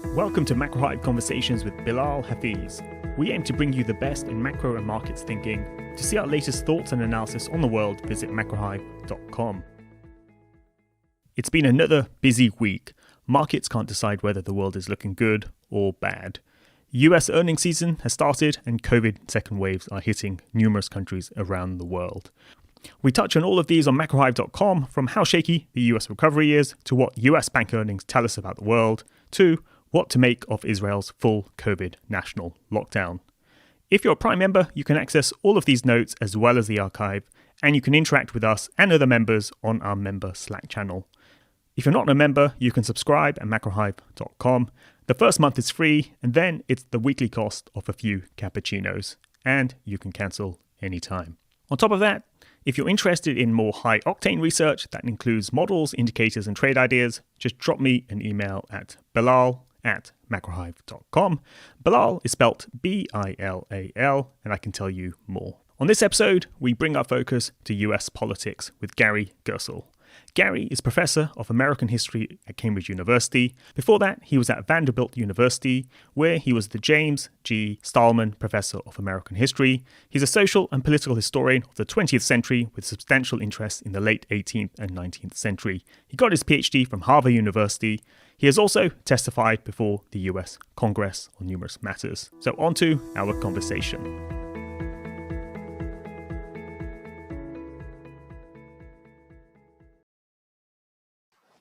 Welcome to Macro Hive Conversations with Bilal Hafiz. We aim to bring you the best in macro and markets thinking. To see our latest thoughts and analysis on the world, visit macrohive.com. It's been another busy week. Markets can't decide whether the world is looking good or bad. US earnings season has started and COVID second waves are hitting numerous countries around the world. We touch on all of these on macrohive.com, from how shaky the US recovery is, to what US bank earnings tell us about the world, to what to make of Israel's full COVID national lockdown. If you're a Prime member, you can access all of these notes as well as the archive, and you can interact with us and other members on our member Slack channel. If you're not a member, you can subscribe at macrohive.com. The first month is free, and then it's the weekly cost of a few cappuccinos, and you can cancel anytime. On top of that, if you're interested in more high-octane research that includes models, indicators, and trade ideas, just drop me an email at bilal@macrohive.com. Bilal is spelt B-I-L-A-L, and I can tell you more. On this episode, we bring our focus to US politics with Gary Gerstle. Gary is Professor of American History at Cambridge University. Before that, he was at Vanderbilt University, where he was the James G. Stahlman Professor of American History. He's a social and political historian of the 20th century with substantial interest in the late 18th and 19th century. He got his PhD from Harvard University. He has also testified before the US Congress on numerous matters. So on to our conversation.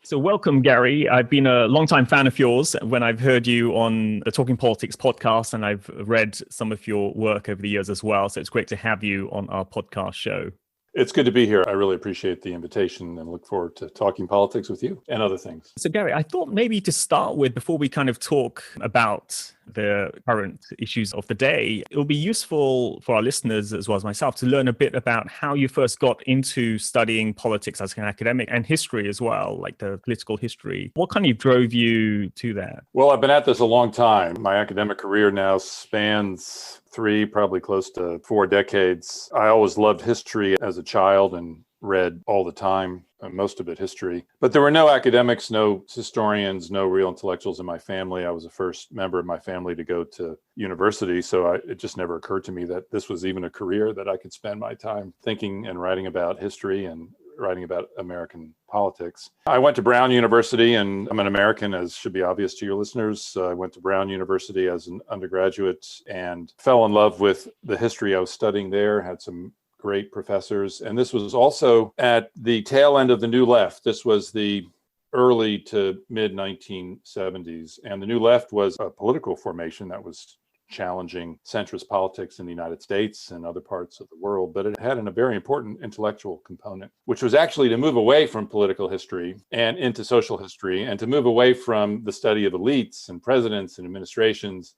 So welcome, Gary. I've been a longtime fan of yours when I've heard you on the Talking Politics podcast, and I've read some of your work over the years as well. So it's great to have you on our podcast show. It's good to be here. I really appreciate the invitation and look forward to talking politics with you and other things. So Gary, I thought maybe to start with, before we kind of talk about the current issues of the day, it will be useful for our listeners as well as myself to learn a bit about how you first got into studying politics as an academic, and history as well, like the political history. What kind of drove you to that? Well, I've been at this a long time. My academic career now spans probably close to 4 decades. I always loved history as a child and read all the time, most of it history. But there were no academics, no historians, no real intellectuals in my family. I was the first member of my family to go to university, so it just never occurred to me that this was even a career that I could spend my time thinking and writing about history and writing about American politics. I went to Brown University, and I'm an American, as should be obvious to your listeners. I went to Brown University as an undergraduate and fell in love with the history I was studying there, had some great professors. And this was also at the tail end of the New Left. This was the early to mid 1970s. And the New Left was a political formation that was challenging centrist politics in the United States and other parts of the world, but it had a very important intellectual component, which was actually to move away from political history and into social history, and to move away from the study of elites and presidents and administrations,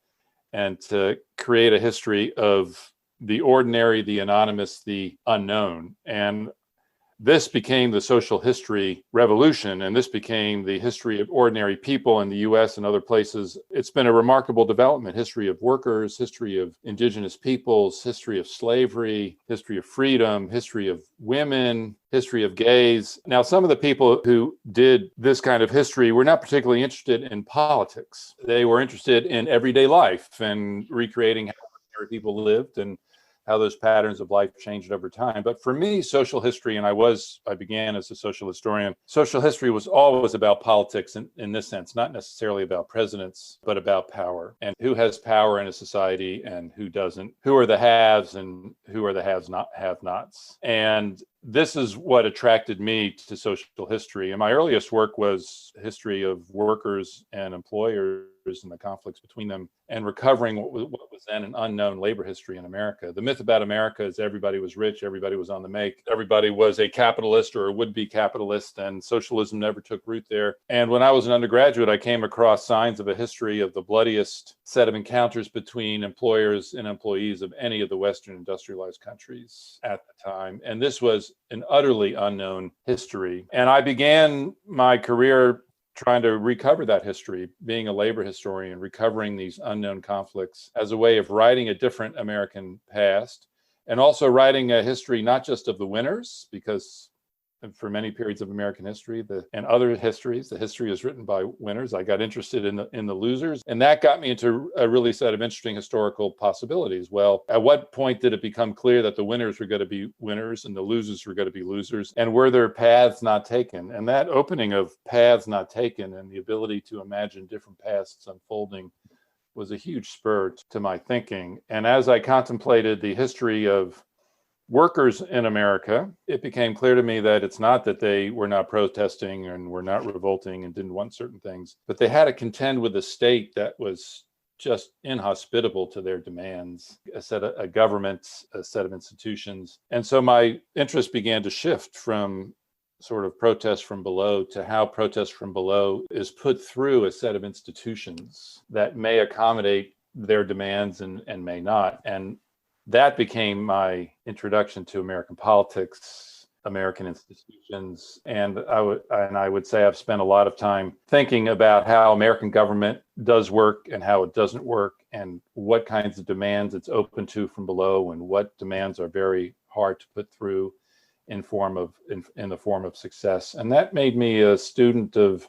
and to create a history of the ordinary, the anonymous, the unknown. And this became the social history revolution, and this became the history of ordinary people in the US and other places. It's been a remarkable development: history of workers, history of indigenous peoples, history of slavery, history of freedom, history of women, history of gays. Now, some of the people who did this kind of history were not particularly interested in politics. They were interested in everyday life and recreating how ordinary people lived and how those patterns of life changed over time. But for me, social history, and I began as a social historian, social history was always about politics in this sense, not necessarily about presidents, but about power, and who has power in a society and who doesn't, who are the haves and who are the have-nots. And this is what attracted me to social history. And my earliest work was history of workers and employers and the conflicts between them, and recovering what was then an unknown labor history in America. The myth about America is everybody was rich, everybody was on the make, everybody was a capitalist or a would-be capitalist, and socialism never took root there. And when I was an undergraduate, I came across signs of a history of the bloodiest set of encounters between employers and employees of any of the Western industrialized countries at the time. And this was an utterly unknown history. And I began my career trying to recover that history, being a labor historian, recovering these unknown conflicts as a way of writing a different American past, and also writing a history not just of the winners, because for many periods of American history, and other histories. The history is written by winners. I got interested in the losers, and that got me into a really set of interesting historical possibilities. Well, at what point did it become clear that the winners were going to be winners and the losers were going to be losers? And were there paths not taken? And that opening of paths not taken and the ability to imagine different paths unfolding was a huge spur to my thinking. And as I contemplated the history of workers in America, it became clear to me that it's not that they were not protesting and were not revolting and didn't want certain things, but they had to contend with a state that was just inhospitable to their demands, a government, a set of institutions. And so my interest began to shift from sort of protest from below to how protest from below is put through a set of institutions that may accommodate their demands and may not. And that became my introduction to American politics, American institutions, and I would say I've spent a lot of time thinking about how American government does work and how it doesn't work, and what kinds of demands it's open to from below, and what demands are very hard to put through in the form of success. And that made me a student of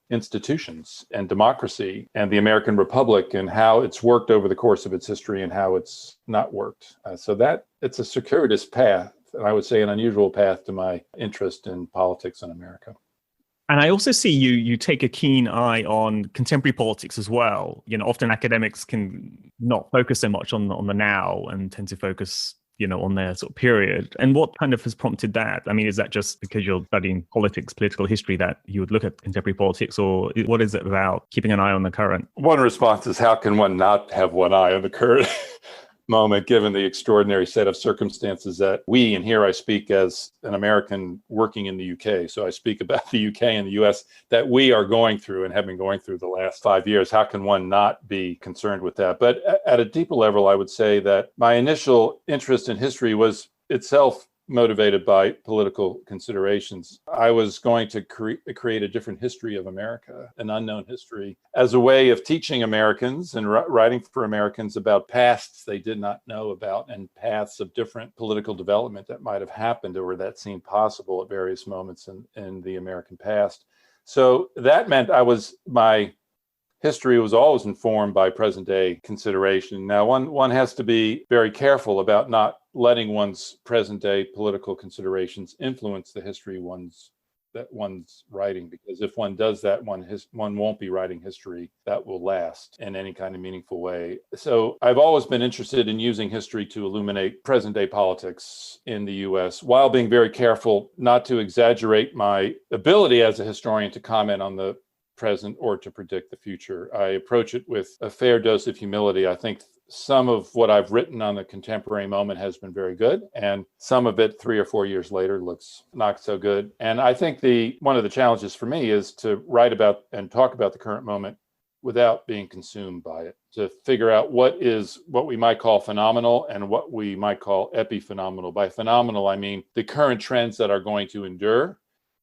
institutions and democracy and the American Republic and how it's worked over the course of its history and how it's not worked. So that it's a circuitous path, and I would say an unusual path to my interest in politics in America. And I also see you take a keen eye on contemporary politics as well. Often academics can not focus so much on the now and tend to focus on their sort of period. And what kind of has prompted that? I mean, is that just because you're studying political history that you would look at contemporary politics, or what is it about keeping an eye on the current? One response is, how can one not have one eye on the current moment, given the extraordinary set of circumstances that we, and here I speak as an American working in the UK, so I speak about the UK and the US, that we are going through and have been going through the last 5 years. How can one not be concerned with that? But at a deeper level, I would say that my initial interest in history was itself motivated by political considerations. I was going to create a different history of America, an unknown history, as a way of teaching Americans and writing for Americans about pasts they did not know about and paths of different political development that might have happened or that seemed possible at various moments in the American past. So that meant my history was always informed by present day consideration. Now, one has to be very careful about not letting one's present day political considerations influence the history one's writing, because if one does that, one won't be writing history that will last in any kind of meaningful way. So I've always been interested in using history to illuminate present day politics in the US, while being very careful not to exaggerate my ability as a historian to comment on the present or to predict the future. I approach it with a fair dose of humility. I think some of what I've written on the contemporary moment has been very good, and some of it 3 or 4 years later looks not so good. And I think one of the challenges for me is to write about and talk about the current moment without being consumed by it, to figure out what we might call phenomenal and what we might call epiphenomenal. By phenomenal, I mean the current trends that are going to endure,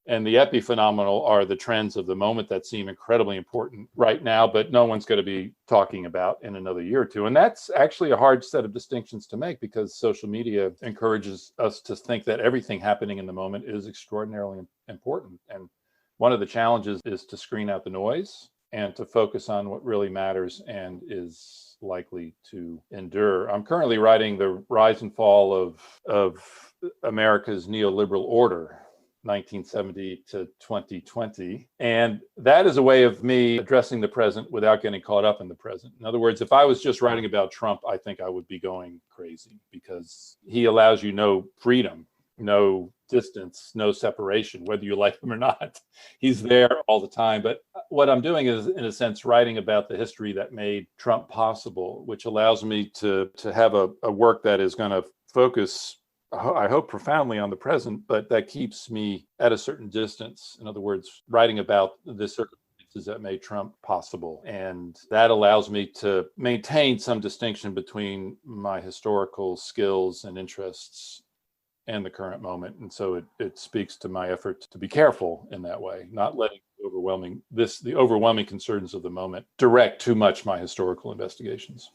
and the epiphenomenal are the trends of the moment that seem incredibly important right now, but no one's going to be talking about in another year or two. And that's actually a hard set of distinctions to make, because social media encourages us to think that everything happening in the moment is extraordinarily important. And one of the challenges is to screen out the noise and to focus on what really matters and is likely to endure. I'm currently writing The Rise and Fall of America's Neoliberal Order, 1970 to 2020. And that is a way of me addressing the present without getting caught up in the present. In other words, if I was just writing about Trump, I think I would be going crazy, because he allows you no freedom, no distance, no separation, whether you like him or not. He's there all the time. But what I'm doing is, in a sense, writing about the history that made Trump possible, which allows me to have a work that is going to focus, I hope, profoundly on the present, but that keeps me at a certain distance. In other words, writing about the circumstances that made Trump possible. And that allows me to maintain some distinction between my historical skills and interests and the current moment. And so it speaks to my effort to be careful in that way, not letting the overwhelming concerns of the moment direct too much my historical investigations.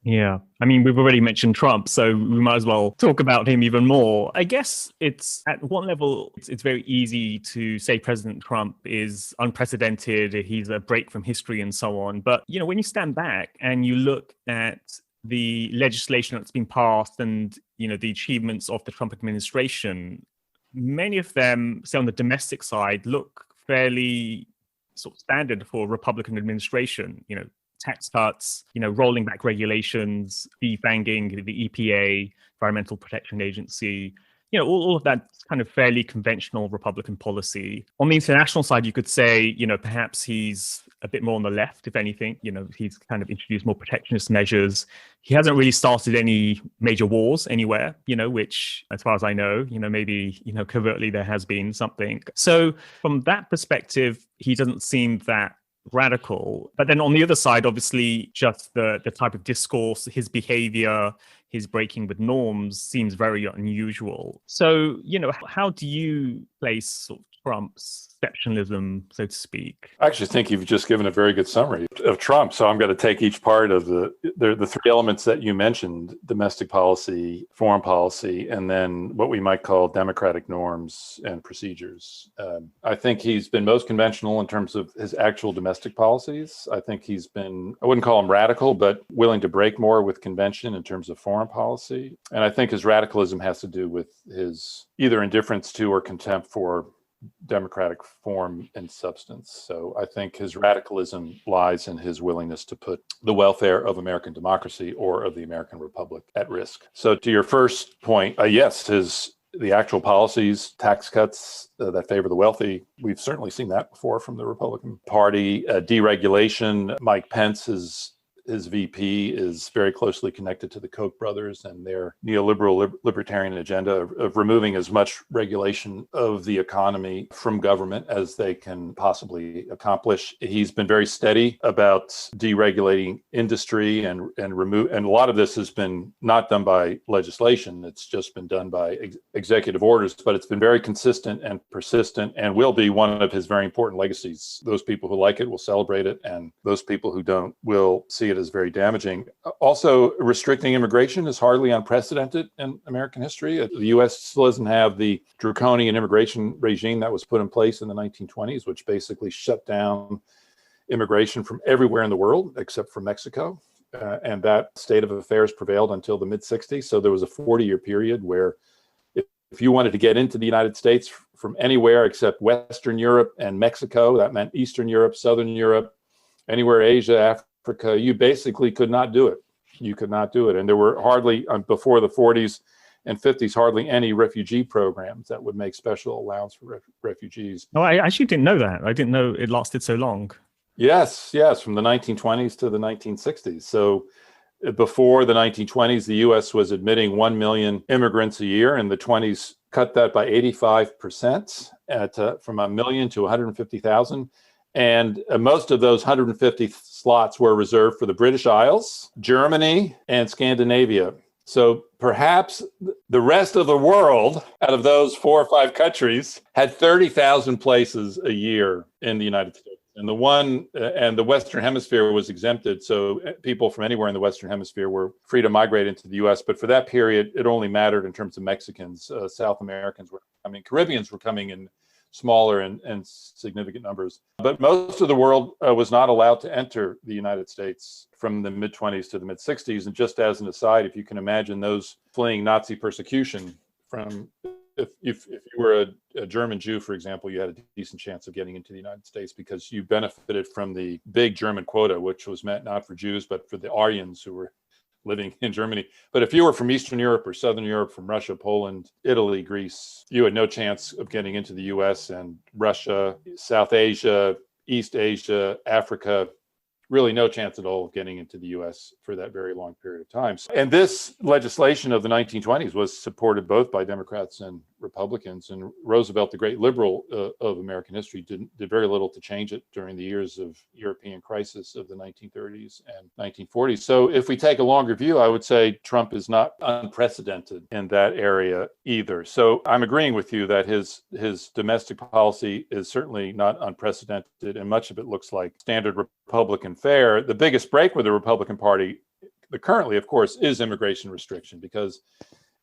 Yeah. I mean, we've already mentioned Trump, so we might as well talk about him even more. I guess it's at one level, it's very easy to say President Trump is unprecedented, he's a break from history and so on. But, when you stand back and you look at the legislation that's been passed and, the achievements of the Trump administration, many of them, say on the domestic side, look fairly sort of standard for a Republican administration. Tax cuts, rolling back regulations, defanging the EPA, Environmental Protection Agency, all of that kind of fairly conventional Republican policy. On the international side, you could say, perhaps he's a bit more on the left, if anything. He's kind of introduced more protectionist measures. He hasn't really started any major wars anywhere, which, as far as I know, maybe, covertly there has been something. So from that perspective, he doesn't seem that radical. But then on the other side, obviously, just the type of discourse, his behavior, his breaking with norms seems very unusual. So, how do you place sort of Trump's exceptionalism, so to speak? I actually think you've just given a very good summary of Trump. So I'm going to take each part of the three elements that you mentioned: domestic policy, foreign policy, and then what we might call democratic norms and procedures. I think he's been most conventional in terms of his actual domestic policies. I think he's been, I wouldn't call him radical, but willing to break more with convention in terms of foreign policy. And I think his radicalism has to do with his either indifference to or contempt for democratic form and substance. So I think his radicalism lies in his willingness to put the welfare of American democracy or of the American Republic at risk. So to your first point, yes, the actual policies, tax cuts that favor the wealthy, we've certainly seen that before from the Republican Party. Deregulation, Mike Pence his VP is very closely connected to the Koch brothers and their neoliberal libertarian agenda of removing as much regulation of the economy from government as they can possibly accomplish. He's been very steady about deregulating industry and a lot of this has been not done by legislation. It's just been done by executive orders, but it's been very consistent and persistent and will be one of his very important legacies. Those people who like it will celebrate it, and those people who don't will see it as very damaging. Also, restricting immigration is hardly unprecedented in American history. The U.S. still doesn't have the draconian immigration regime that was put in place in the 1920s, which basically shut down immigration from everywhere in the world except for Mexico. And that state of affairs prevailed until the mid-60s. So there was a 40-year period where if you wanted to get into the United States from anywhere except Western Europe and Mexico, that meant Eastern Europe, Southern Europe, anywhere Asia, Africa, you basically could not do it. You could not do it. And there were hardly, before the 40s and 50s, hardly any refugee programs that would make special allowance for refugees. No, I actually didn't know that. I didn't know it lasted so long. Yes, from the 1920s to the 1960s. So before the 1920s, the U.S. was admitting 1 million immigrants a year. In the 20s, cut that by 85% from 1 million to 150,000. And most of those 150 slots were reserved for the British Isles, Germany, and Scandinavia. So perhaps the rest of the world, out of those 4 or 5 countries, had 30,000 places a year in the United States. And the Western Hemisphere was exempted. So people from anywhere in the Western Hemisphere were free to migrate into the U.S. But for that period, it only mattered in terms of Mexicans. South Americans Caribbeans were coming in smaller and significant numbers. But most of the world was not allowed to enter the United States from the mid-20s to the mid-60s. And just as an aside, if you can imagine those fleeing Nazi persecution from, if you were a German Jew, for example, you had a decent chance of getting into the United States because you benefited from the big German quota, which was meant not for Jews, but for the Aryans who were living in Germany. But if you were from Eastern Europe or Southern Europe, from Russia, Poland, Italy, Greece, you had no chance of getting into the US. And Russia, South Asia, East Asia, Africa, really no chance at all of getting into the US for that very long period of time. And this legislation of the 1920s was supported both by Democrats and Republicans. And Roosevelt, the great liberal of American history, did very little to change it during the years of European crisis of the 1930s and 1940s. So if we take a longer view, I would say Trump is not unprecedented in that area either. So I'm agreeing with you that his domestic policy is certainly not unprecedented, and much of it looks like standard Republican fare. The biggest break with the Republican Party currently, of course, is immigration restriction, because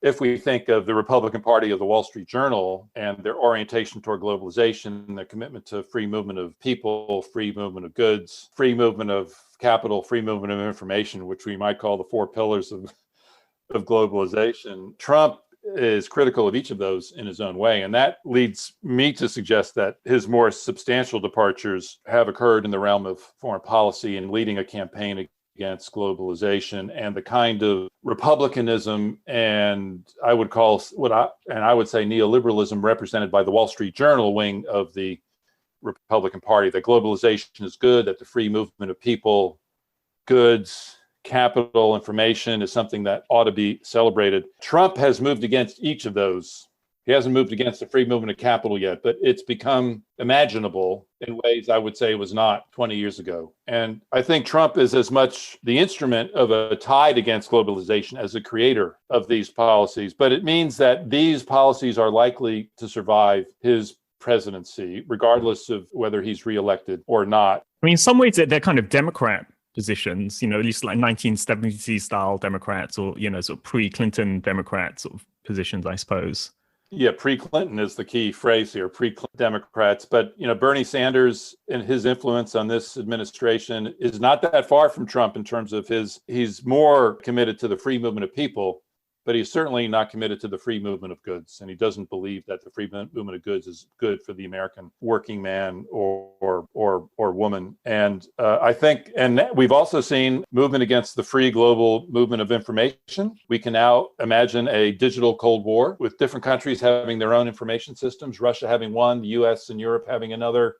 if we think of the Republican Party of the Wall Street Journal and their orientation toward globalization, their commitment to free movement of people, free movement of goods, free movement of capital, free movement of information, which we might call the four pillars of globalization, Trump is critical of each of those in his own way. And that leads me to suggest that his more substantial departures have occurred in the realm of foreign policy and leading a campaign against globalization and the kind of republicanism and I would say neoliberalism represented by the Wall Street Journal wing of the Republican Party, that globalization is good, that the free movement of people, goods, capital, information is something that ought to be celebrated. Trump has moved against each of those. He hasn't moved against the free movement of capital yet, but it's become imaginable in ways I would say was not 20 years ago. And I think Trump is as much the instrument of a tide against globalization as a creator of these policies. But it means that these policies are likely to survive his presidency, regardless of whether he's reelected or not. I mean, in some ways, they're kind of Democrat positions, at least like 1970s style Democrats, or, sort of pre-Clinton Democrat sort of positions, I suppose. Yeah, pre-Clinton is the key phrase here, pre-Clinton Democrats. But, Bernie Sanders and his influence on this administration is not that far from Trump in terms of he's more committed to the free movement of people, but he's certainly not committed to the free movement of goods. And he doesn't believe that the free movement of goods is good for the American working man or woman. And I think, and we've also seen movement against the free global movement of information. We can now imagine a digital Cold War with different countries having their own information systems, Russia having one, the US and Europe having another,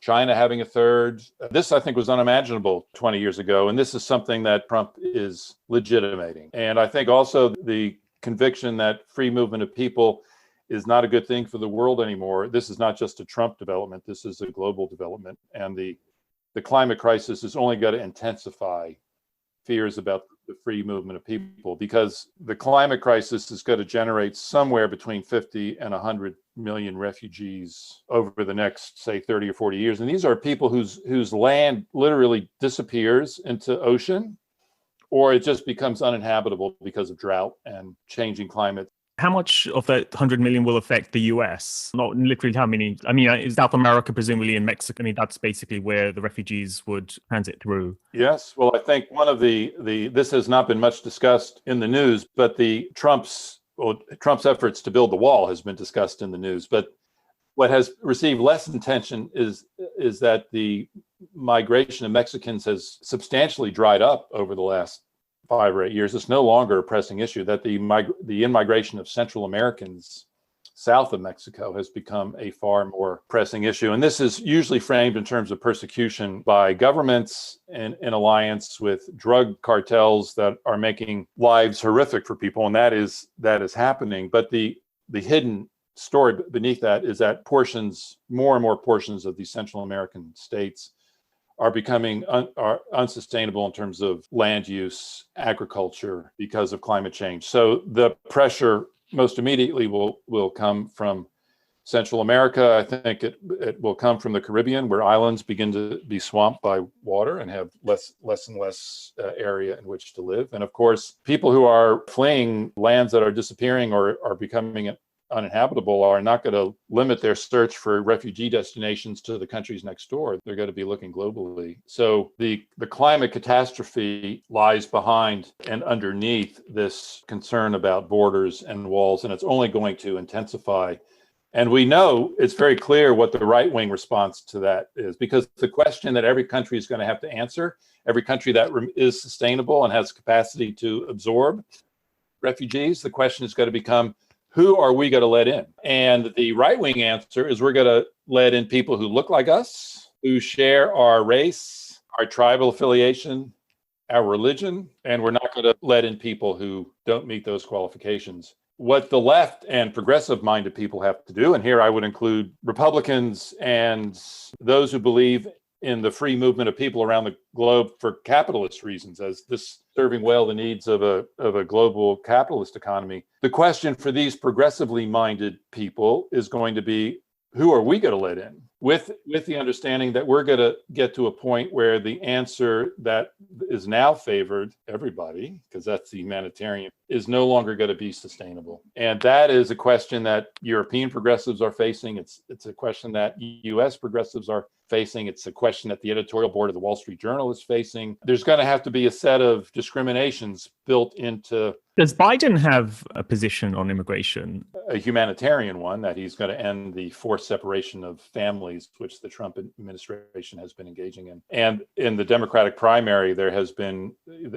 China having a third. This, I think, was unimaginable 20 years ago. And this is something that Trump is legitimating. And I think also the conviction that free movement of people is not a good thing for the world anymore. This is not just a Trump development. This is a global development. And the climate crisis is only going to intensify fears about the free movement of people, because the climate crisis is going to generate somewhere between 50 and 100 million refugees over the next, say, 30 or 40 years. And these are people whose land literally disappears into ocean, or it just becomes uninhabitable because of drought and changing climate. How much of that 100 million will affect the US? Not literally how many. I mean, South America, presumably, and Mexico. I mean, that's basically where the refugees would transit through. Yes. Well, I think one of this has not been much discussed in the news, but Trump's efforts to build the wall has been discussed in the news. But what has received less attention is that the migration of Mexicans has substantially dried up over the last 5 or 8 years. It's no longer a pressing issue. That the in-migration of Central Americans south of Mexico has become a far more pressing issue. And this is usually framed in terms of persecution by governments in alliance with drug cartels that are making lives horrific for people. And that is happening. But the hidden story beneath that is that more and more portions of these Central American states are becoming unsustainable in terms of land use, agriculture, because of climate change. So the pressure most immediately will come from Central America. I think it will come from the Caribbean, where islands begin to be swamped by water and have less and less area in which to live. And of course, people who are fleeing lands that are disappearing or are becoming uninhabitable are not going to limit their search for refugee destinations to the countries next door. They're going to be looking globally. So the climate catastrophe lies behind and underneath this concern about borders and walls, and it's only going to intensify. And we know it's very clear what the right-wing response to that is, because the question that every country is going to have to answer, every country that is sustainable and has capacity to absorb refugees, the question is going to become, who are we going to let in? And the right-wing answer is we're going to let in people who look like us, who share our race, our tribal affiliation, our religion, and we're not going to let in people who don't meet those qualifications. What the left and progressive-minded people have to do, and here I would include Republicans and those who believe in the free movement of people around the globe for capitalist reasons, as this serving well the needs of a global capitalist economy. The question for these progressively minded people is going to be, who are we going to let in? With the understanding that we're going to get to a point where the answer that is now favored everybody, because that's the humanitarian, is no longer going to be sustainable. And that is a question that European progressives are facing. It's a question that US progressives are facing. It's a question that the editorial board of the Wall Street Journal is facing. There's going to have to be a set of discriminations built into. Does Biden have a position on immigration? A humanitarian one, that he's going to end the forced separation of families, which the Trump administration has been engaging in. And in the Democratic primary, there has been,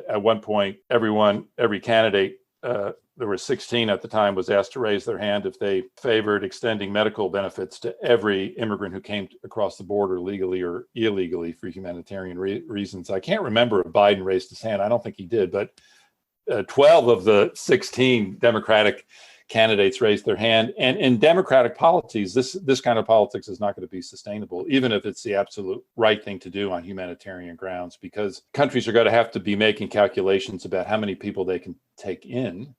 at one point, every candidate, there were 16 at the time, was asked to raise their hand if they favored extending medical benefits to every immigrant who came across the border legally or illegally for humanitarian reasons. I can't remember if Biden raised his hand. I don't think he did, but 12 of the 16 Democratic candidates raised their hand. And in democratic policies, this kind of politics is not going to be sustainable, even if it's the absolute right thing to do on humanitarian grounds, because countries are going to have to be making calculations about how many people they can take in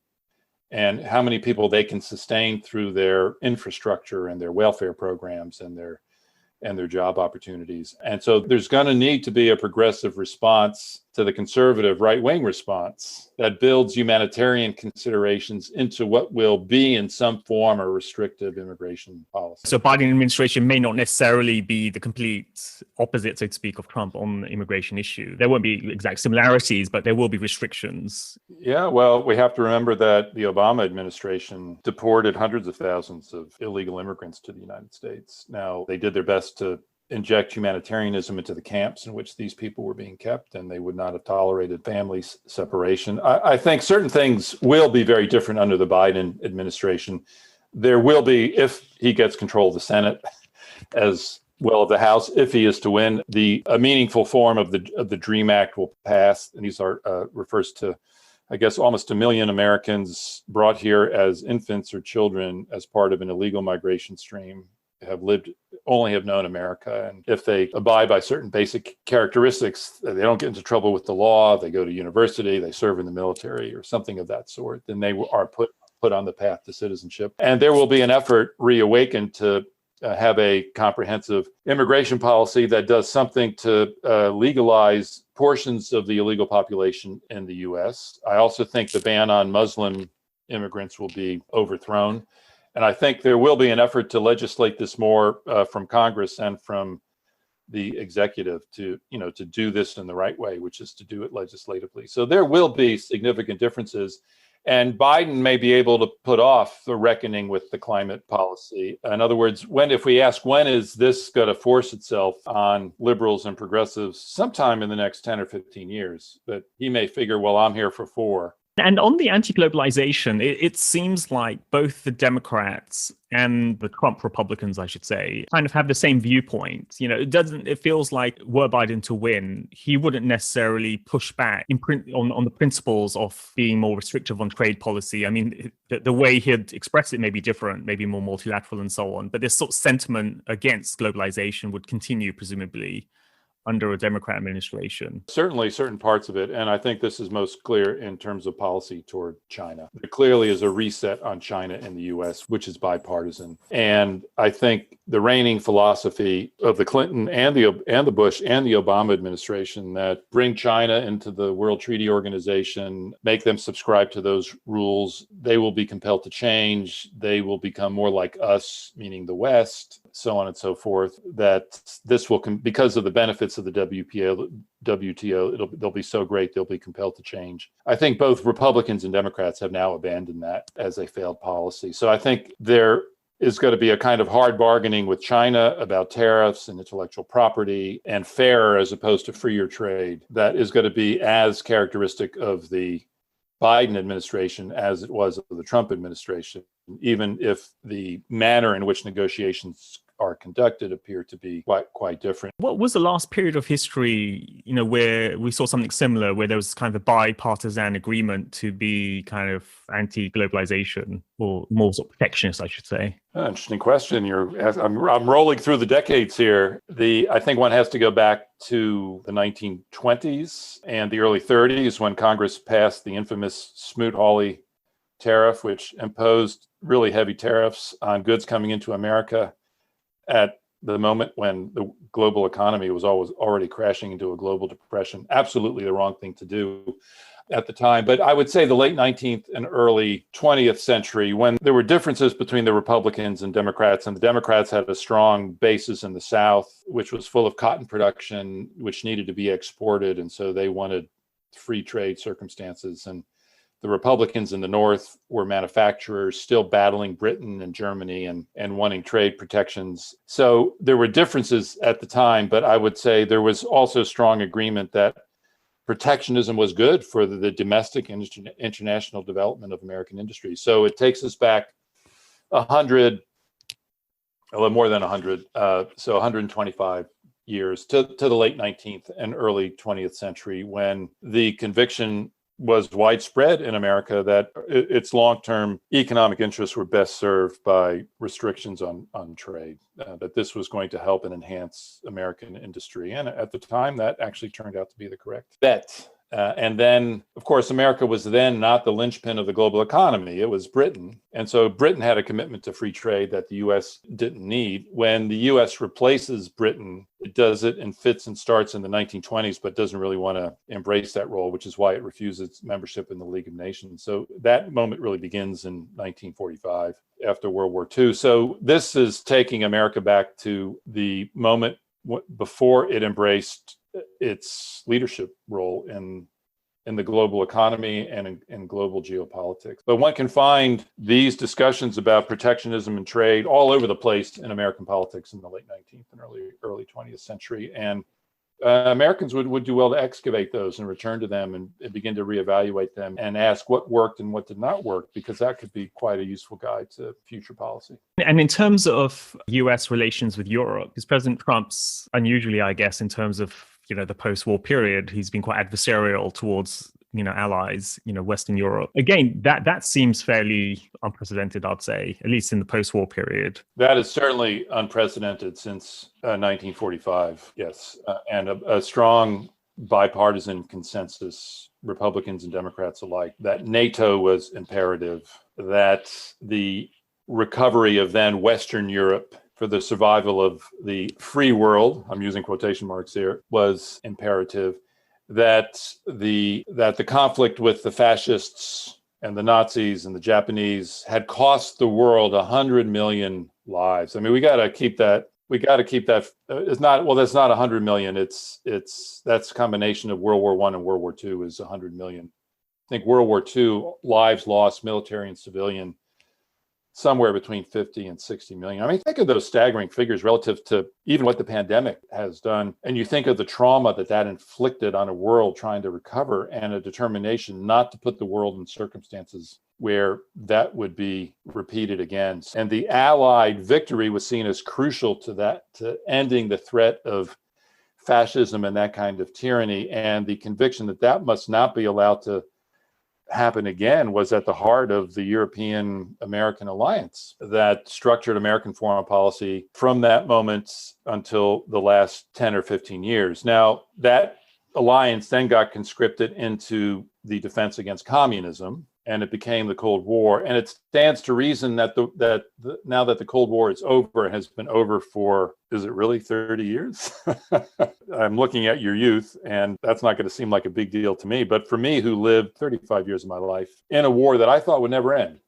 and how many people they can sustain through their infrastructure and their welfare programs and their job opportunities. And so there's going to need to be a progressive response to the conservative right-wing response that builds humanitarian considerations into what will be in some form a restrictive immigration policy. So Biden administration may not necessarily be the complete opposite, so to speak, of Trump on the immigration issue. There won't be exact similarities, but there will be restrictions. Yeah, well, we have to remember that the Obama administration deported hundreds of thousands of illegal immigrants to the United States. Now, they did their best to inject humanitarianism into the camps in which these people were being kept, and they would not have tolerated family separation. I think certain things will be very different under the Biden administration. There will be, if he gets control of the Senate, as well of the House, if he is to win, a meaningful form of the DREAM Act will pass, and these refers to, I guess, almost 1 million Americans brought here as infants or children as part of an illegal migration stream only have known America. And if they abide by certain basic characteristics, they don't get into trouble with the law, they go to university, they serve in the military or something of that sort, then they are put on the path to citizenship. And there will be an effort reawakened to have a comprehensive immigration policy that does something to legalize portions of the illegal population in the US. I also think the ban on Muslim immigrants will be overthrown. And I think there will be an effort to legislate this more from Congress and from the executive to do this in the right way, which is to do it legislatively. So there will be significant differences. And Biden may be able to put off the reckoning with the climate policy. In other words, if we ask when is this going to force itself on liberals and progressives, sometime in the next 10 or 15 years, but he may figure, well, I'm here for 4. And on the anti-globalization, it seems like both the Democrats and the Trump Republicans, I should say, kind of have the same viewpoint. It feels like were Biden to win, he wouldn't necessarily push back on the principles of being more restrictive on trade policy. I mean, the way he'd express it may be different, maybe more multilateral and so on. But this sort of sentiment against globalization would continue, presumably, under a Democrat administration. Certainly certain parts of it. And I think this is most clear in terms of policy toward China. There clearly is a reset on China in the US, which is bipartisan. And I think the reigning philosophy of the Clinton and the Bush and the Obama administration that bring China into the World Treaty Organization, make them subscribe to those rules, they will be compelled to change. They will become more like us, meaning the West, so on and so forth, that this will, because of the benefits of the WTO, they'll be so great, they'll be compelled to change. I think both Republicans and Democrats have now abandoned that as a failed policy. So I think there is going to be a kind of hard bargaining with China about tariffs and intellectual property and fairer as opposed to freer trade that is going to be as characteristic of the Biden administration as it was of the Trump administration, even if the manner in which negotiations are conducted appear to be quite different. What was the last period of history, where we saw something similar, where there was kind of a bipartisan agreement to be kind of anti-globalization, or more sort of protectionist, I should say? Interesting question. I'm rolling through the decades here. I think one has to go back to the 1920s and the early 30s when Congress passed the infamous Smoot-Hawley tariff, which imposed really heavy tariffs on goods coming into America at the moment when the global economy was already crashing into a global depression. Absolutely the wrong thing to do at the time. But I would say the late 19th and early 20th century, when there were differences between the Republicans and Democrats, and the Democrats had a strong basis in the South, which was full of cotton production, which needed to be exported. And so they wanted free trade circumstances. And the Republicans in the North were manufacturers, still battling Britain and Germany and wanting trade protections. So there were differences at the time, but I would say there was also strong agreement that protectionism was good for the domestic and international development of American industry. So it takes us back 100, well, more than 100, so 125 years to the late 19th and early 20th century, when the conviction was widespread in America that its long-term economic interests were best served by restrictions on trade, that this was going to help and enhance American industry. And at the time, that actually turned out to be the correct bet. And then, of course, America was then not the linchpin of the global economy. It was Britain. And so Britain had a commitment to free trade that the U.S. didn't need. When the U.S. replaces Britain, it does it in fits and starts in the 1920s, but doesn't really want to embrace that role, which is why it refuses membership in the League of Nations. So that moment really begins in 1945 after World War II. So this is taking America back to the moment before it embraced its leadership role in the global economy and in global geopolitics. But one can find these discussions about protectionism and trade all over the place in American politics in the late 19th and early 20th century. And Americans would do well to excavate those and return to them and begin to reevaluate them and ask what worked and what did not work, because that could be quite a useful guide to future policy. And in terms of US relations with Europe, because President Trump's unusually, I guess, in terms of the post-war period, he's been quite adversarial towards allies, Western Europe. Again, that seems fairly unprecedented, I'd say, at least in the post-war period. That is certainly unprecedented since 1945, yes. And a strong bipartisan consensus, Republicans and Democrats alike, that NATO was imperative, that the recovery of then Western Europe for the survival of the free world, I'm using quotation marks here, was imperative, that the conflict with the fascists and the Nazis and the Japanese had cost the world 100 million lives. I mean, we got to keep that. It's not, well, that's not 100 million. That's a combination of World War I and World War II is 100 million. I think World War II lives lost, military and civilian, somewhere between 50 and 60 million. I mean, think of those staggering figures relative to even what the pandemic has done. And you think of the trauma that inflicted on a world trying to recover, and a determination not to put the world in circumstances where that would be repeated again. And the Allied victory was seen as crucial to that, to ending the threat of fascism and that kind of tyranny. And the conviction that must not be allowed to happen again was at the heart of the European-American alliance that structured American foreign policy from that moment until the last 10 or 15 years. Now, that alliance then got conscripted into the defense against communism, and it became the Cold War. And it stands to reason that now that the Cold War is over, and has been over for, is it really 30 years? I'm looking at your youth, and that's not going to seem like a big deal to me. But for me, who lived 35 years of my life in a war that I thought would never end,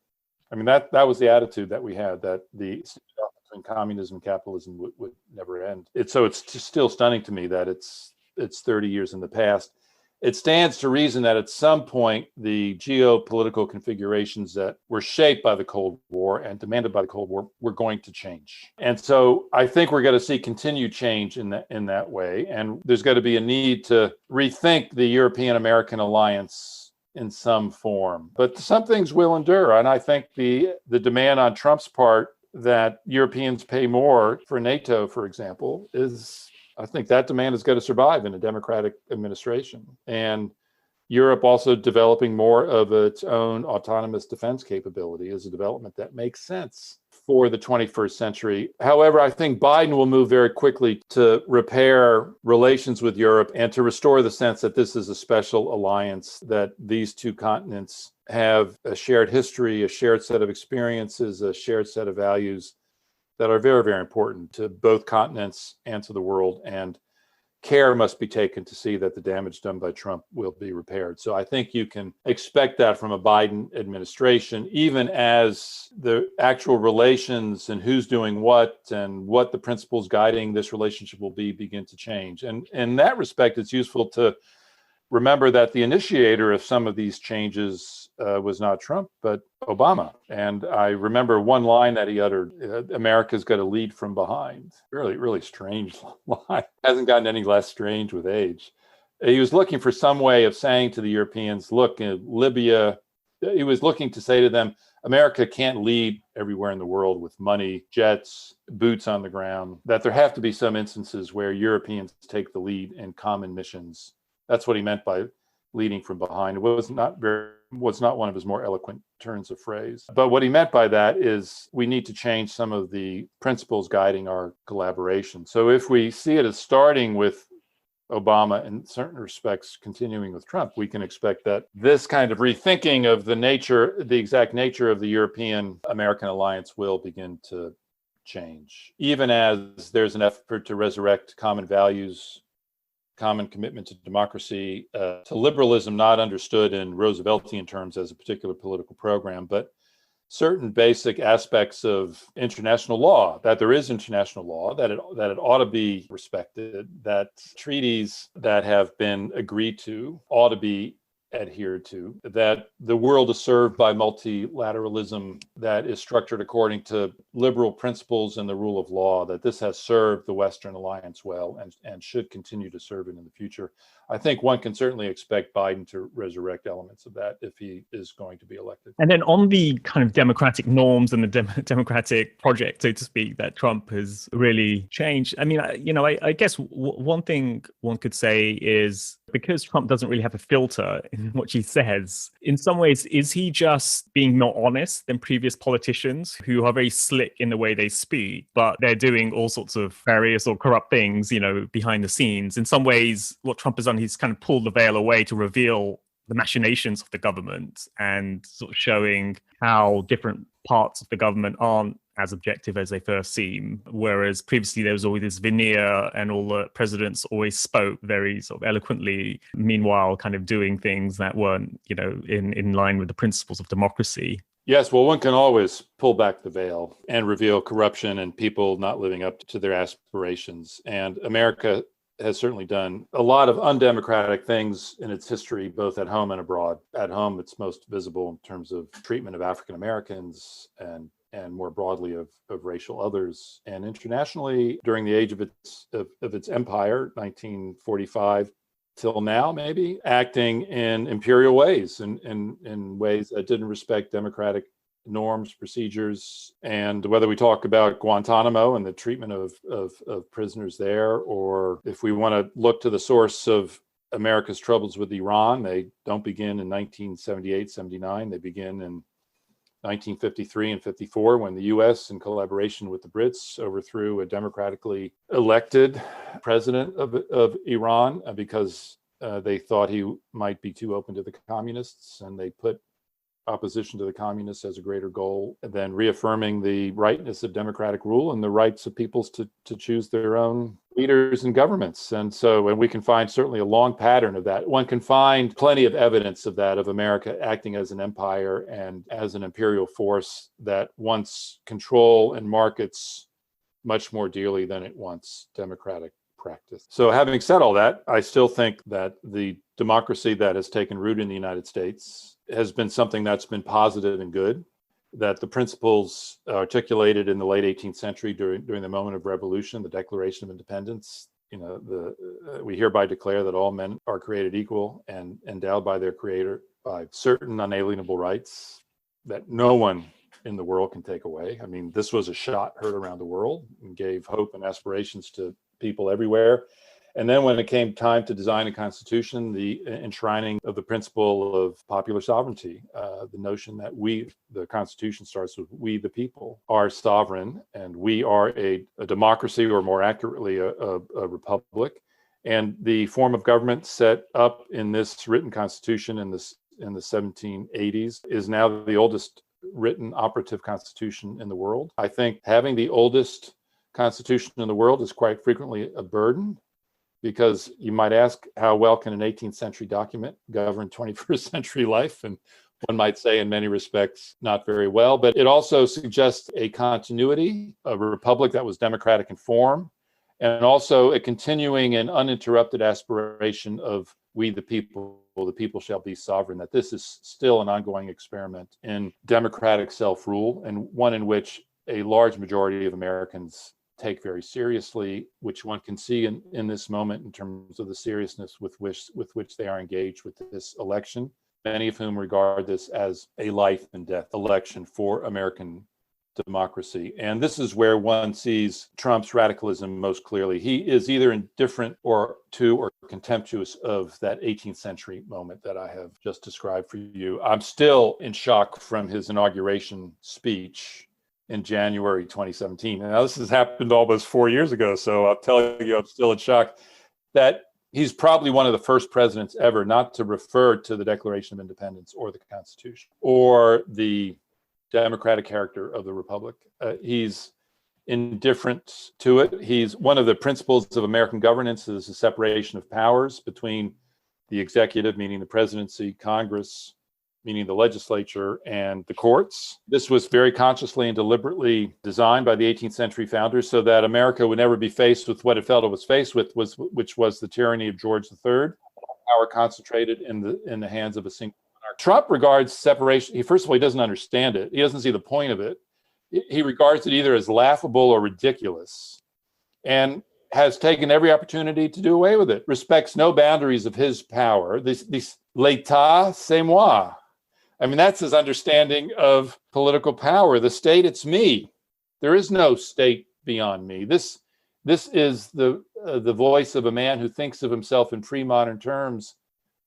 I mean, that was the attitude that we had, that the between communism and capitalism would never end. It's still stunning to me that it's 30 years in the past. It stands to reason that at some point, the geopolitical configurations that were shaped by the Cold War and demanded by the Cold War were going to change. And so I think we're going to see continued change in that way. And there's going to be a need to rethink the European-American alliance in some form. But some things will endure. And I think the demand on Trump's part that Europeans pay more for NATO, for example, I think that demand is going to survive in a Democratic administration. And Europe also developing more of its own autonomous defense capability is a development that makes sense for the 21st century. However, I think Biden will move very quickly to repair relations with Europe and to restore the sense that this is a special alliance, that these two continents have a shared history, a shared set of experiences, a shared set of values, that are very, very important to both continents and to the world. And care must be taken to see that the damage done by Trump will be repaired. So I think you can expect that from a Biden administration, even as the actual relations and who's doing what and what the principles guiding this relationship will be begin to change. And in that respect, it's useful to remember that the initiator of some of these changes was not Trump, but Obama. And I remember one line that he uttered, America's got to lead from behind. Really, really strange line. Hasn't gotten any less strange with age. He was looking for some way of saying to the Europeans, look, in Libya, he was looking to say to them, America can't lead everywhere in the world with money, jets, boots on the ground, that there have to be some instances where Europeans take the lead in common missions. That's what he meant by leading from behind. It was not one of his more eloquent turns of phrase. But what he meant by that is we need to change some of the principles guiding our collaboration. So if we see it as starting with Obama, in certain respects continuing with Trump, we can expect that this kind of rethinking of the exact nature of the European-American alliance will begin to change, even as there's an effort to resurrect common values, common commitment to democracy, to liberalism, not understood in Rooseveltian terms as a particular political program, but certain basic aspects of international law, that there is international law, that it ought to be respected, that treaties that have been agreed to ought to be adhered to, that the world is served by multilateralism that is structured according to liberal principles and the rule of law, that this has served the Western alliance well and should continue to serve it in the future. I think one can certainly expect Biden to resurrect elements of that if he is going to be elected. And then on the kind of democratic norms and the democratic project, so to speak, that Trump has really changed. I mean, I guess one thing one could say is because Trump doesn't really have a filter in what he says, in some ways, is he just being more honest than previous politicians who are very slick in the way they speak, but they're doing all sorts of various or corrupt things, behind the scenes? In some ways, what Trump has done, he's kind of pulled the veil away to reveal the machinations of the government and sort of showing how different parts of the government aren't as objective as they first seem. Whereas previously there was always this veneer and all the presidents always spoke very sort of eloquently, meanwhile kind of doing things that weren't, in line with the principles of democracy. Yes, well, one can always pull back the veil and reveal corruption and people not living up to their aspirations. And America has certainly done a lot of undemocratic things in its history, both at home and abroad. At home, it's most visible in terms of treatment of African Americans and more broadly of racial others. And internationally, during the age of its empire, 1945 till now, maybe, acting in imperial ways, in ways that didn't respect democratic norms, procedures. And whether we talk about Guantanamo and the treatment of prisoners there, or if we want to look to the source of America's troubles with Iran, they don't begin in 1978, 79. They begin in 1953 and 54, when the U.S., in collaboration with the Brits, overthrew a democratically elected president of Iran because they thought he might be too open to the communists, and they put opposition to the communists as a greater goal than reaffirming the rightness of democratic rule and the rights of peoples to choose their own leaders and governments. And we can find certainly a long pattern of that. One can find plenty of evidence of that, of America acting as an empire and as an imperial force that wants control and markets much more dearly than it wants democratic practice. So having said all that, I still think that the democracy that has taken root in the United States has been something that's been positive and good, that the principles articulated in the late 18th century during the moment of revolution, the Declaration of Independence, we hereby declare that all men are created equal and endowed by their creator by certain unalienable rights that no one in the world can take away. I mean, this was a shot heard around the world and gave hope and aspirations to people everywhere. And then when it came time to design a constitution, the enshrining of the principle of popular sovereignty, the notion that the Constitution starts with we, the people, are sovereign, and we are a democracy, or more accurately, a republic. And the form of government set up in this written constitution in the 1780s is now the oldest written operative constitution in the world. I think having the oldest constitution in the world is quite frequently a burden, because you might ask, how well can an 18th century document govern 21st century life? And one might say in many respects, not very well, but it also suggests a continuity, a republic that was democratic in form, and also a continuing and uninterrupted aspiration of we the people shall be sovereign, that this is still an ongoing experiment in democratic self-rule, and one in which a large majority of Americans take very seriously, which one can see in this moment in terms of the seriousness with which they are engaged with this election, many of whom regard this as a life and death election for American democracy. And this is where one sees Trump's radicalism most clearly. He is either indifferent or contemptuous of that 18th century moment that I have just described for you. I'm still in shock from his inauguration speech in January 2017. Now, this has happened almost 4 years ago, so I'll tell you, I'm still in shock that he's probably one of the first presidents ever not to refer to the Declaration of Independence or the Constitution or the democratic character of the Republic. He's indifferent to it. He's one of the principles of American governance is the separation of powers between the executive, meaning the presidency, Congress, meaning the legislature, and the courts. This was very consciously and deliberately designed by the 18th century founders so that America would never be faced with what it felt it was faced with, which was the tyranny of George III, power concentrated in the hands of a single monarch. Trump regards separation, first of all, he doesn't understand it. He doesn't see the point of it. He regards it either as laughable or ridiculous, and has taken every opportunity to do away with it, respects no boundaries of his power. This l'état, c'est moi. I mean, that's his understanding of political power. The state, it's me. There is no state beyond me. This is the voice of a man who thinks of himself in pre-modern terms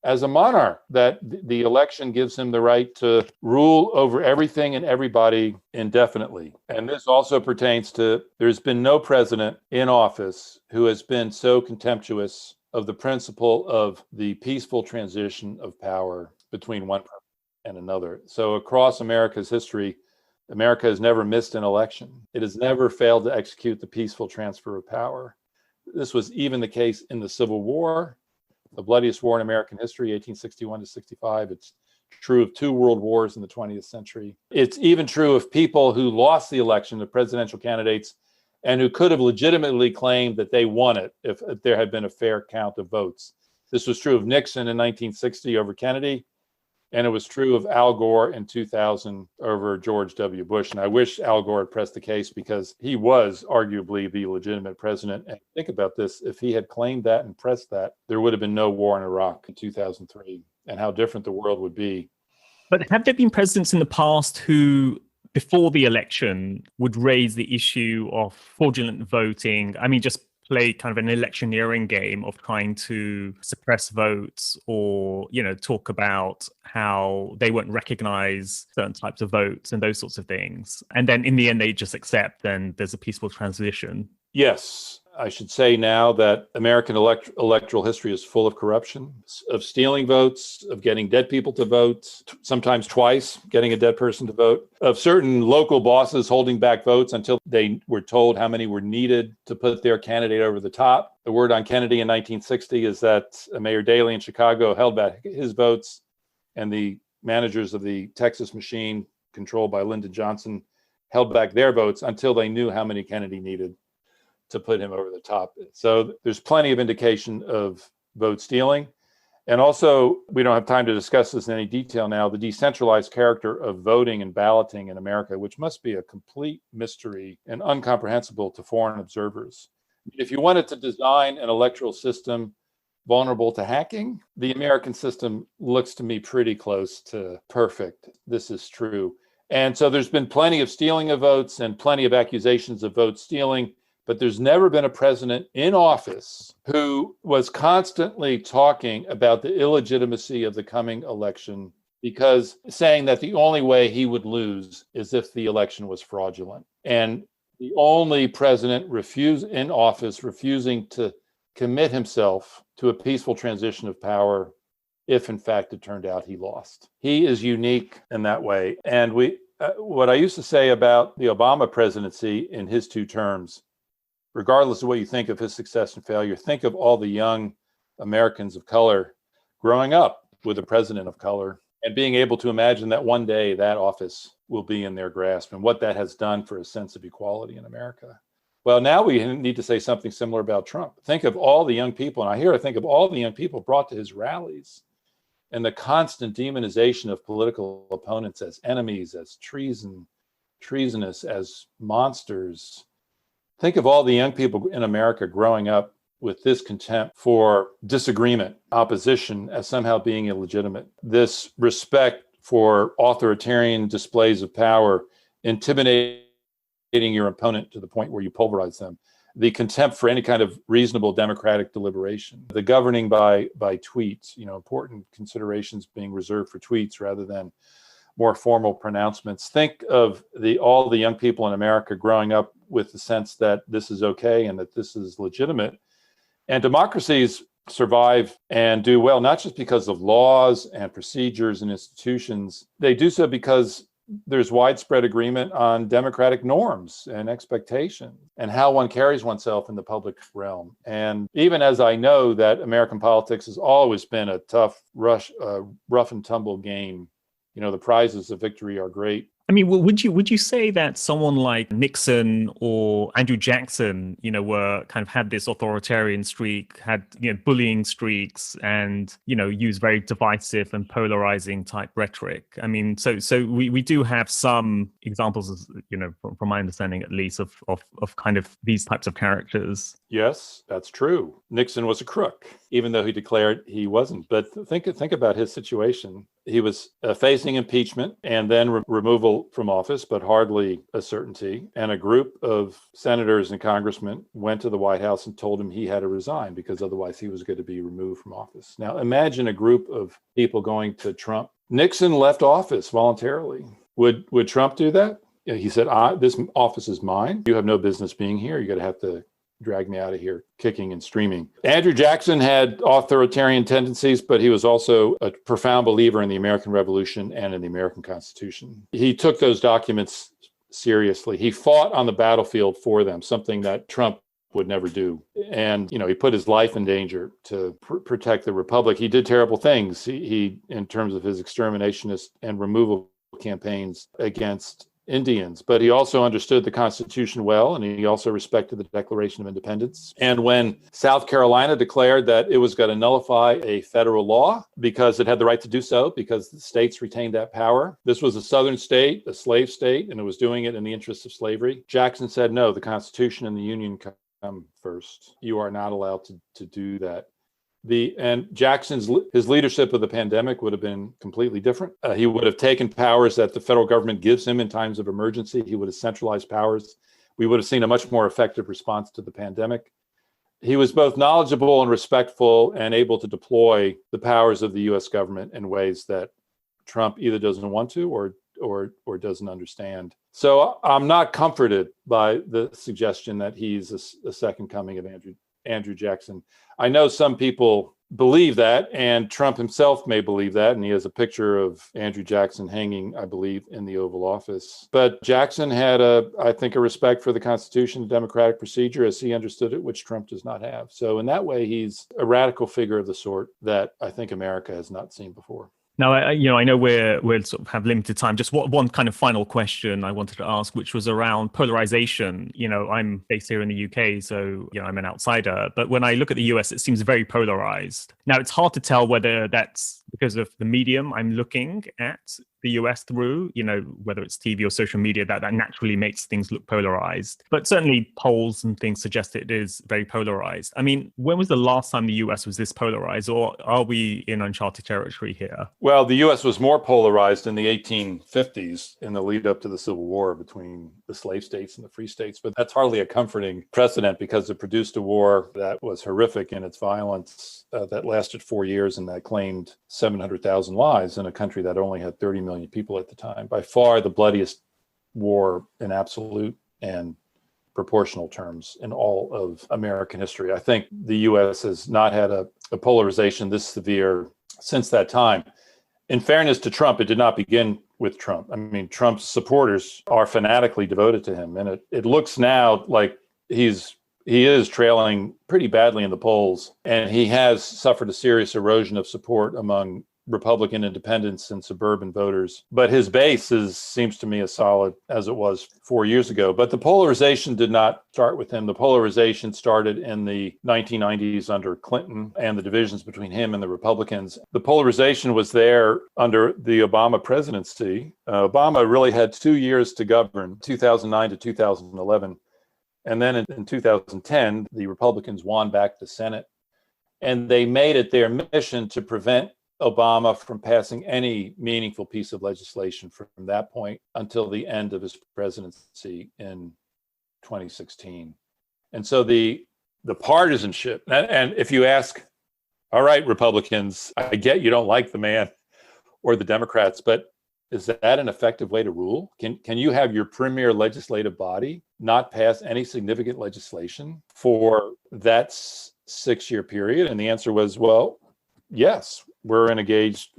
as a monarch, that the election gives him the right to rule over everything and everybody indefinitely. And this also pertains to, there's been no president in office who has been so contemptuous of the principle of the peaceful transition of power between one person and another. So across America's history, America has never missed an election. It has never failed to execute the peaceful transfer of power. This was even the case in the Civil War, the bloodiest war in American history, 1861 to 65. It's true of 2 world wars in the 20th century. It's even true of people who lost the election, the presidential candidates, and who could have legitimately claimed that they won it if there had been a fair count of votes. This was true of Nixon in 1960 over Kennedy, and it was true of Al Gore in 2000 over George W. Bush. And I wish Al Gore had pressed the case, because he was arguably the legitimate president. And think about this, if he had claimed that and pressed that, there would have been no war in Iraq in 2003, and how different the world would be. But have there been presidents in the past who, before the election, would raise the issue of fraudulent voting? I mean, just play kind of an electioneering game of trying to suppress votes, or, talk about how they won't recognize certain types of votes and those sorts of things. And then in the end, they just accept, and there's a peaceful transition. Yes. I should say now that American electoral history is full of corruption, of stealing votes, of getting dead people to vote, sometimes twice, getting a dead person to vote, of certain local bosses holding back votes until they were told how many were needed to put their candidate over the top. The word on Kennedy in 1960 is that Mayor Daley in Chicago held back his votes, and the managers of the Texas machine, controlled by Lyndon Johnson, held back their votes until they knew how many Kennedy needed to put him over the top. So there's plenty of indication of vote stealing. And also, we don't have time to discuss this in any detail now, the decentralized character of voting and balloting in America, which must be a complete mystery and incomprehensible to foreign observers. If you wanted to design an electoral system vulnerable to hacking, the American system looks to me pretty close to perfect. This is true. And so there's been plenty of stealing of votes and plenty of accusations of vote stealing, but there's never been a president in office who was constantly talking about the illegitimacy of the coming election, because saying that the only way he would lose is if the election was fraudulent. And the only president in office refusing to commit himself to a peaceful transition of power if in fact it turned out he lost. He is unique in that way. And what I used to say about the Obama presidency in his 2 terms, regardless of what you think of his success and failure, think of all the young Americans of color growing up with a president of color and being able to imagine that one day that office will be in their grasp and what that has done for a sense of equality in America. Well, now we need to say something similar about Trump. Think of all the young people, and I think of all the young people brought to his rallies and the constant demonization of political opponents as enemies, as treasonous, as monsters. Think of all the young people in America growing up with this contempt for disagreement, opposition as somehow being illegitimate, this respect for authoritarian displays of power, intimidating your opponent to the point where you pulverize them, the contempt for any kind of reasonable democratic deliberation, the governing by tweets, important considerations being reserved for tweets rather than more formal pronouncements. Think of all the young people in America growing up with the sense that this is okay and that this is legitimate. And democracies survive and do well, not just because of laws and procedures and institutions. They do so because there's widespread agreement on democratic norms and expectations and how one carries oneself in the public realm. And even as I know that American politics has always been a tough, rough and tumble game, the prizes of victory are great. I mean, would you say that someone like Nixon or Andrew Jackson, were kind of had this authoritarian streak, had bullying streaks, and use very divisive and polarizing type rhetoric? I mean, so we do have some examples, from my understanding at least, of kind of these types of characters. Yes, that's true. Nixon was a crook, even though he declared he wasn't. But think about his situation. He was facing impeachment and then removal from office, but hardly a certainty. And a group of senators and congressmen went to the White House and told him he had to resign because otherwise he was going to be removed from office. Now, imagine a group of people going to Trump. Nixon left office voluntarily. Would Trump do that? He said, this office is mine. You have no business being here. You're going to have to drag me out of here kicking and screaming. Andrew Jackson had authoritarian tendencies, but he was also a profound believer in the American Revolution and in the American Constitution. He took those documents seriously. He fought on the battlefield for them, something that Trump would never do. And, he put his life in danger to protect the Republic. He did terrible things. He in terms of his exterminationist and removal campaigns against Indians, but he also understood the Constitution well, and he also respected the Declaration of Independence. And when South Carolina declared that it was going to nullify a federal law because it had the right to do so, because the states retained that power, this was a southern state, a slave state, and it was doing it in the interests of slavery. Jackson said, no, the Constitution and the Union come first. You are not allowed to do that. And his leadership of the pandemic would have been completely different. He would have taken powers that the federal government gives him in times of emergency. He would have centralized powers. We would have seen a much more effective response to the pandemic. He was both knowledgeable and respectful and able to deploy the powers of the U.S. government in ways that Trump either doesn't want to or doesn't understand. So I'm not comforted by the suggestion that he's a second coming of Andrew Jackson. I know some people believe that, and Trump himself may believe that, and he has a picture of Andrew Jackson hanging, I believe, in the Oval Office. But Jackson had I think, a respect for the Constitution and democratic procedure as he understood it, which Trump does not have. So in that way, he's a radical figure of the sort that I think America has not seen before. Now, I know we'll sort of have limited time. Just one kind of final question I wanted to ask, which was around polarization. I'm based here in the UK, so I'm an outsider. But when I look at the US, it seems very polarized. Now, it's hard to tell whether that's because of the medium I'm looking at the US through, whether it's TV or social media, that naturally makes things look polarized. But certainly polls and things suggest it is very polarized. I mean, when was the last time the US was this polarized, or are we in uncharted territory here? Well, the US was more polarized in the 1850s in the lead up to the Civil War between the slave states and the free states. But that's hardly a comforting precedent because it produced a war that was horrific in its violence, that lasted 4 years and that claimed 700,000 lives in a country that only had 30 million people at the time. By far the bloodiest war in absolute and proportional terms in all of American history. I think the US has not had a polarization this severe since that time. In fairness to Trump, it did not begin with Trump. I mean, Trump's supporters are fanatically devoted to him. And it looks now like he is trailing pretty badly in the polls. And he has suffered a serious erosion of support among Republican independents and suburban voters. But his base seems to me as solid as it was 4 years ago. But the polarization did not start with him. The polarization started in the 1990s under Clinton and the divisions between him and the Republicans. The polarization was there under the Obama presidency. Obama really had 2 years to govern, 2009 to 2011. And then in 2010, the Republicans won back the Senate. And they made it their mission to prevent Obama from passing any meaningful piece of legislation from that point until the end of his presidency in 2016. And so the partisanship, and if you ask, all right, Republicans, I get you don't like the man or the Democrats, but is that an effective way to rule? Can you have your premier legislative body not pass any significant legislation for that 6-year period? And the answer was, well, yes, we're engaged.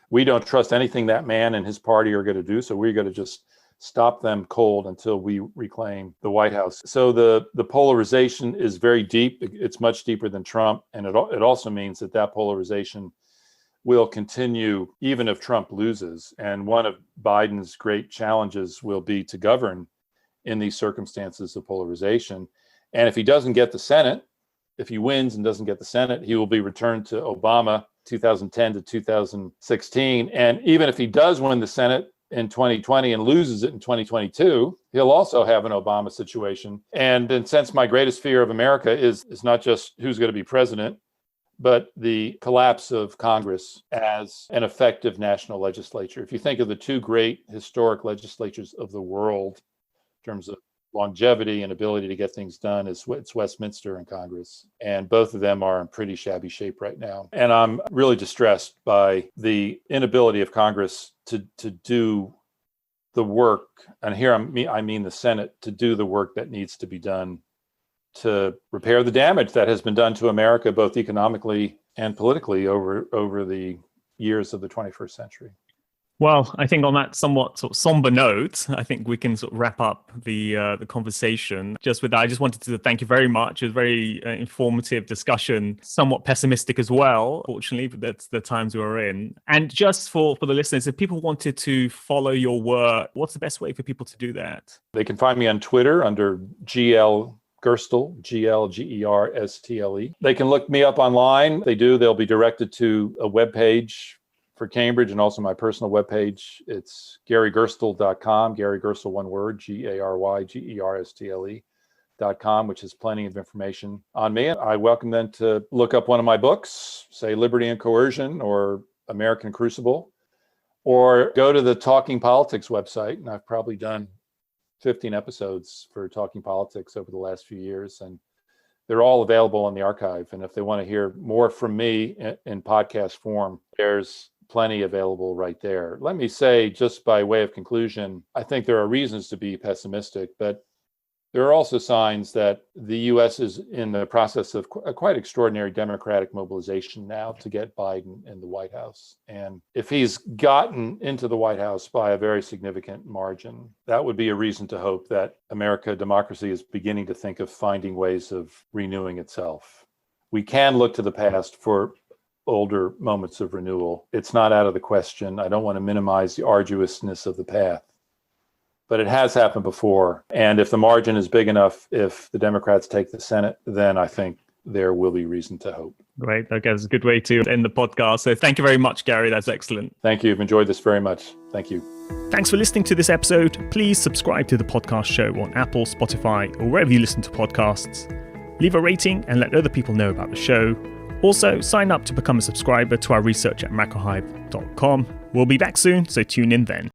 We don't trust anything that man and his party are going to do. So we're going to just stop them cold until we reclaim the White House. So the polarization is very deep. It's much deeper than Trump. And it also means that polarization will continue even if Trump loses. And one of Biden's great challenges will be to govern in these circumstances of polarization. And if he doesn't get the Senate, if he wins and doesn't get the Senate, he will be returned to Obama 2010 to 2016. And even if he does win the Senate in 2020 and loses it in 2022, he'll also have an Obama situation. And since my greatest fear of America is not just who's going to be president, but the collapse of Congress as an effective national legislature. If you think of the two great historic legislatures of the world in terms of longevity and ability to get things done, it's Westminster and Congress. And both of them are in pretty shabby shape right now. And I'm really distressed by the inability of Congress to do the work, and here I mean the Senate, to do the work that needs to be done to repair the damage that has been done to America, both economically and politically over the years of the 21st century. Well, I think on that somewhat sort of somber note, I think we can sort of wrap up the conversation. Just with that, I just wanted to thank you very much. It was a very informative discussion, somewhat pessimistic as well, fortunately, but that's the times we're in. And just for the listeners, if people wanted to follow your work, what's the best way for people to do that? They can find me on Twitter under GL Gerstle, GLGERSTLE. They can look me up online. They'll be directed to a webpage for Cambridge and also my personal webpage. It's GaryGerstle.com, Gary Gerstle, one word, GaryGerstle.com, which has plenty of information on me. I welcome them to look up one of my books, say Liberty and Coercion or American Crucible, or go to the Talking Politics website. And I've probably done 15 episodes for Talking Politics over the last few years. And they're all available in the archive. And if they want to hear more from me in podcast form, there's plenty available right there. Let me say, just by way of conclusion, I think there are reasons to be pessimistic, but there are also signs that the U.S. is in the process of a quite extraordinary democratic mobilization now to get Biden in the White House. And if he's gotten into the White House by a very significant margin, that would be a reason to hope that democracy is beginning to think of finding ways of renewing itself. We can look to the past for older moments of renewal. It's not out of the question. I don't want to minimize the arduousness of the path, but it has happened before. And if the margin is big enough, if the Democrats take the Senate, then I think there will be reason to hope. Great. Okay, that's a good way to end the podcast. So thank you very much, Gary. That's excellent. Thank you. I've enjoyed this very much. Thank you. Thanks for listening to this episode. Please subscribe to the podcast show on Apple, Spotify, or wherever you listen to podcasts. Leave a rating and let other people know about the show. Also, sign up to become a subscriber to our research at macrohive.com. We'll be back soon, so tune in then.